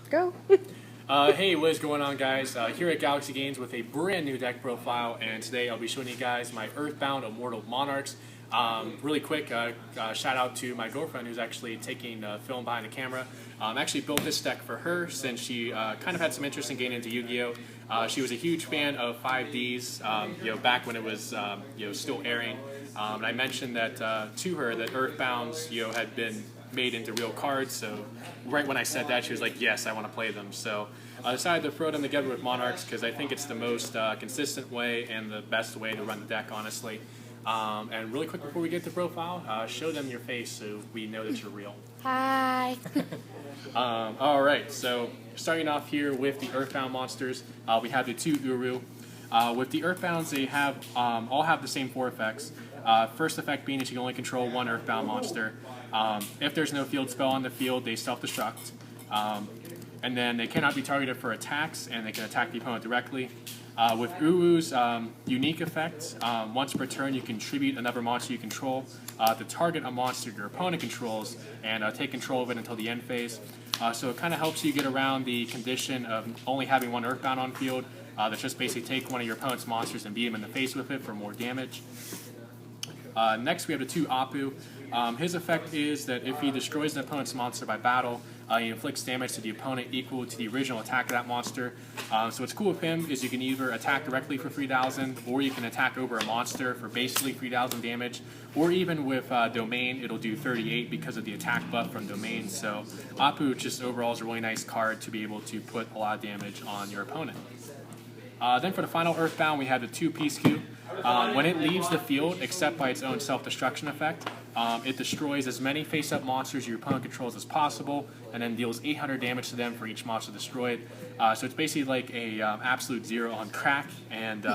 Go. Hey, what is going on, guys? Here at Galaxy Games with a brand new deck profile, and today I'll be showing you guys my Earthbound Immortal Monarchs. Really quick, shout out to my girlfriend who's actually taking film behind the camera. Actually built this deck for her since she kind of had some interest in getting into Yu-Gi-Oh! She was a huge fan of 5Ds, back when it was still airing. And I mentioned that to her that Earthbounds had been made into real cards, so right when I said that, she was like, yes, I want to play them. So I decided to throw them together with Monarchs because I think it's the most consistent way and the best way to run the deck, honestly. And really quick before we get to profile, show them your face so we know that you're real. Hi. Alright, so starting off here with the Earthbound monsters, we have the two Uru. With the Earthbounds, they all have the same 4 effects. First effect being that you can only control one Earthbound monster. If there's no field spell on the field, they self-destruct. And then they cannot be targeted for attacks, and they can attack the opponent directly. With Uru's unique effect, once per turn you can tribute another monster you control to target a monster your opponent controls and take control of it until the end phase. So it kind of helps you get around the condition of only having one Earthbound on field. That's just basically take one of your opponent's monsters and beat him in the face with it for more damage. Next we have the 2 Apu. His effect is that if he destroys an opponent's monster by battle, he inflicts damage to the opponent equal to the original attack of that monster. So what's cool with him is you can either attack directly for 3,000, or you can attack over a monster for basically 3,000 damage, or even with Domain, it'll do 38 because of the attack buff from Domain. So Apu just overall is a really nice card to be able to put a lot of damage on your opponent. Then for the final Earthbound, we have the 2 Peaceku. When it leaves the field, except by its own self-destruction effect, it destroys as many face-up monsters your opponent controls as possible, and then deals 800 damage to them for each monster destroyed. So it's basically like a absolute 0 on crack, and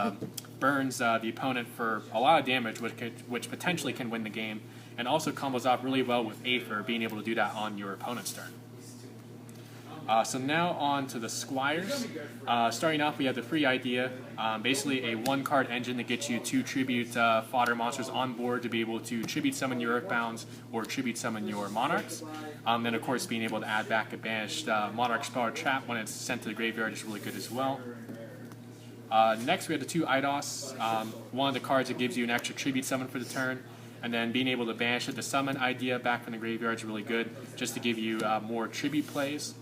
burns the opponent for a lot of damage, which potentially can win the game, and also combos off really well with Aether, being able to do that on your opponent's turn. So now on to the Squires. Starting off, we have the free idea, basically a 1-card engine that gets you 2 tribute fodder monsters on board to be able to tribute summon your Earthbounds or tribute summon your Monarchs. Then of course being able to add back a banished Monarch spell or trap when it's sent to the graveyard is really good as well. Next we have the 2 Eidos, one of the cards that gives you an extra tribute summon for the turn. And then being able to banish it, the summon idea back from the graveyard is really good, just to give you more tribute plays.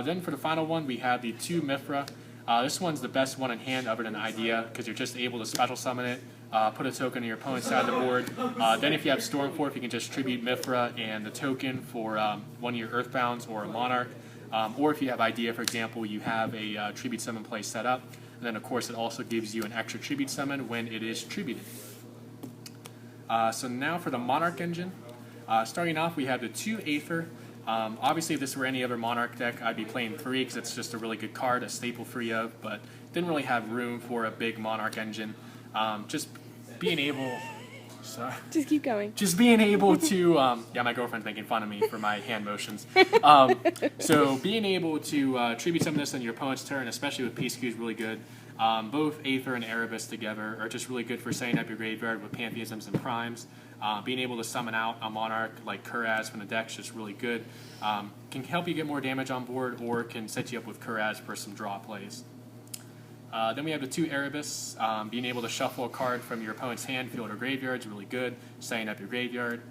Then for the final one, we have the 2 Mithra. This one's the best one in hand other than idea, because you're just able to special summon it, put a token on your opponent's side of the board. Then if you have Stormforth, you can just tribute Mithra and the token for one of your Earthbounds or a Monarch. Or if you have idea, for example, you have a tribute summon play set up. And then of course it also gives you an extra tribute summon when it is tributed. So now for the Monarch engine. Starting off, we have the 2 Aether. Obviously, if this were any other Monarch deck, I'd be playing 3 because it's just a really good card, a staple 3 of, but didn't really have room for a big Monarch engine. Just being able... Sorry. Just keep going. Just being able to... yeah, my girlfriend's making fun of me for my hand motions. So being able to tribute summon this on your opponent's turn, especially with Peaceku, is really good. Both Aether and Arabist together are just really good for setting up your graveyard with Pantheisms and Primes. Being able to summon out a Monarch like Kuraz from the deck is just really good. Can help you get more damage on board, or can set you up with Kuraz for some draw plays. Then we have the 2 Arabists. Being able to shuffle a card from your opponent's hand, field, or graveyard is really good. Setting up your graveyard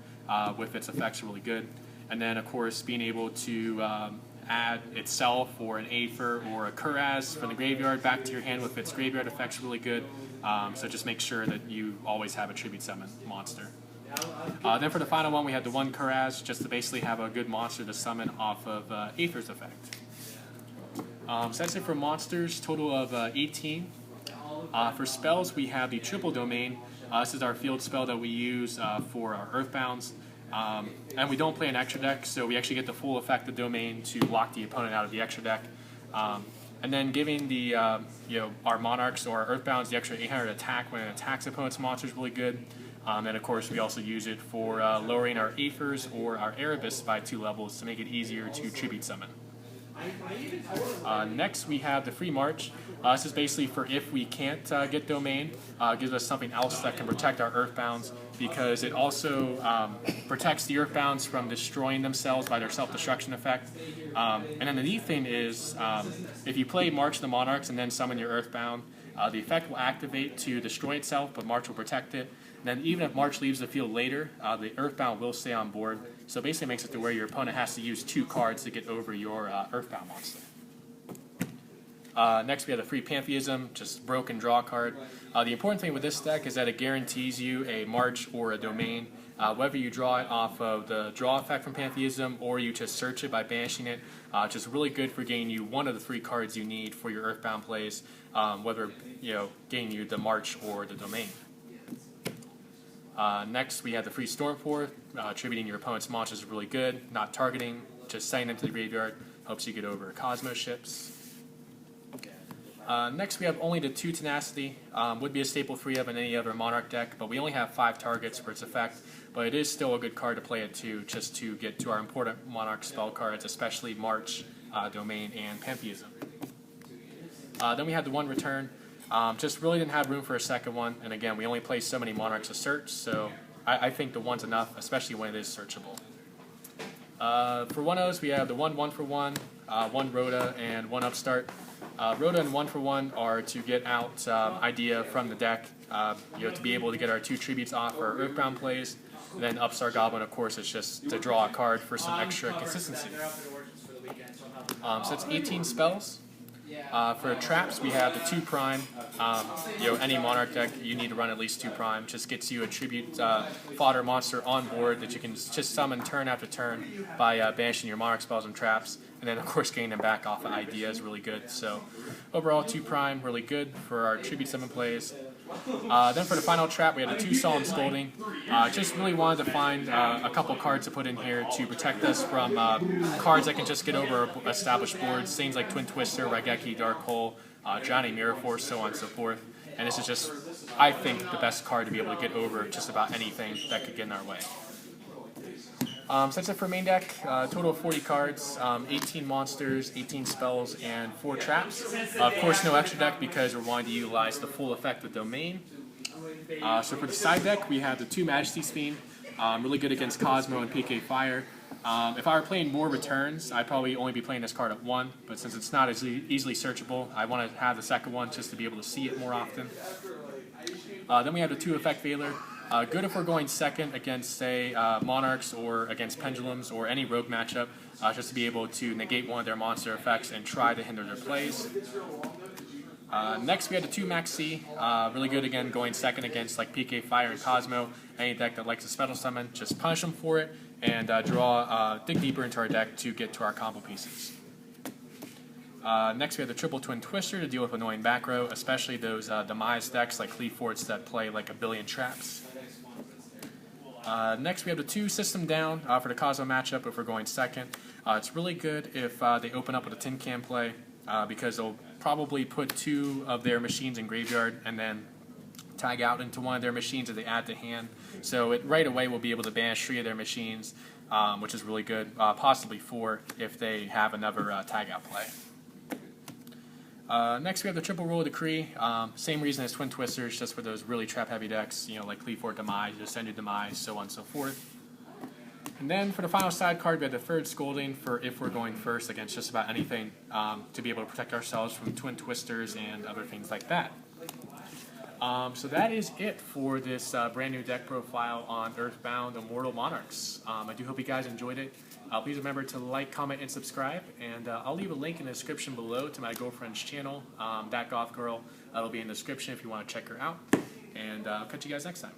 with its effects is really good. And then of course being able to add itself or an Aether or a Kuraz from the graveyard back to your hand with its graveyard effects is really good. So just make sure that you always have a tribute summon monster. Then for the final one, we have the 1 Kuraz, just to basically have a good monster to summon off of Aether's effect. So that's it for monsters, total of 18. For spells, we have the triple Domain. This is our field spell that we use for our Earthbounds. And we don't play an extra deck, so we actually get the full effect of Domain to lock the opponent out of the extra deck. And then giving the our Monarchs or our Earthbounds the extra 800 attack when it attacks opponent's monster is really good. And of course we also use it for lowering our Aethers or our Arabists by 2 levels to make it easier to tribute summon. Next, we have the Free March. This is basically for if we can't get Domain. Gives us something else that can protect our Earthbounds, because it also protects the Earthbounds from destroying themselves by their self-destruction effect. And then the neat thing is, if you play March of the Monarchs and then summon your Earthbound, the effect will activate to destroy itself, but March will protect it. And then even if March leaves the field later, the Earthbound will stay on board. So basically makes it to where your opponent has to use 2 cards to get over your Earthbound monster. Next we have the Free Pantheism, just broken draw card. The important thing with this deck is that it guarantees you a March or a Domain. Whether you draw it off of the draw effect from Pantheism or you just search it by banishing it, just really good for getting you one of the 3 cards you need for your Earthbound plays, whether getting you the March or the Domain. Next we have the Free Stormforth. Attributing your opponent's monsters is really good. Not targeting, just sending them to the graveyard. Helps you get over Cosmo ships. Next we have only the 2 Tenacity. Would be a staple 3 of in any other Monarch deck, but we only have 5 targets for its effect. But it is still a good card to play at 2, just to get to our important Monarch spell cards, especially March, Domain, and Pantheism. Then we have the 1 Return. Just really didn't have room for a second one, and again, we only play so many Monarchs to search, so I think the 1's enough, especially when it is searchable. For 1-0s, we have the 1 1-for-1, 1 Rhoda, and 1 Upstart. Rhoda and 1-for-1 are to get out idea from the deck, to be able to get our 2 tributes off our Earthbound plays. And then Upstart Goblin, of course, is just to draw a card for some extra consistency. So it's 18 spells. For traps, we have the 2 Prime. Any Monarch deck, you need to run at least 2 Prime. Just gets you a tribute fodder monster on board that you can just summon turn after turn by banishing your Monarch spells and traps. And then, of course, getting them back off of idea is really good. So overall, 2 Prime, really good for our tribute summon plays. Then for the final trap, we had a 2 Solemn Scolding. Just really wanted to find a couple cards to put in here to protect us from cards that can just get over established boards. Things like Twin Twister, Raigeki, Dark Hole, Johnny Mirror Force, so on and so forth. And this is just, I think, the best card to be able to get over just about anything that could get in our way. So that's it for main deck. Total of 40 cards, 18 monsters, 18 spells, and 4 traps. Of course, no extra deck because we're wanting to utilize the full effect of Domain. So for the side deck, we have the 2 Majesty's Fiend. Really good against Cosmo and PK Fire. If I were playing more returns, I'd probably only be playing this card at 1, but since it's not as easily searchable, I want to have the second one just to be able to see it more often. Then we have the 2 Effect Veiler. Good if we're going second against, say, Monarchs or against Pendulums or any rogue matchup, just to be able to negate one of their monster effects and try to hinder their plays. Next we have the 2 Max C. Really good again going second against like PK Fire and Cosmo. Any deck that likes a special summon, just punish them for it and dig deeper into our deck to get to our combo pieces. Next we have the Triple Twin Twister to deal with annoying back row, especially those demise decks like Cleave Forts that play like a billion traps. Next we have the 2 System Down for the Cosmo matchup if we're going second. It's really good if they open up with a Tin Can play because they'll probably put 2 of their machines in graveyard and then tag out into one of their machines that they add to hand. So it right away will be able to banish 3 of their machines, which is really good, possibly 4 if they have another tag out play. Next we have the Triple Rule of Decree. Same reason as Twin Twisters, just for those really trap heavy decks, like Cleave Fort Demise, just send your Demise, so on and so forth. And then for the final side card, we have the 3rd Scolding for if we're going first against just about anything to be able to protect ourselves from Twin Twisters and other things like that. So that is it for this brand new deck profile on Earthbound Immortal Monarchs. I do hope you guys enjoyed it. Please remember to like, comment, and subscribe. And I'll leave a link in the description below to my girlfriend's channel, That Goth Girl. That'll be in the description if you want to check her out. And I'll catch you guys next time.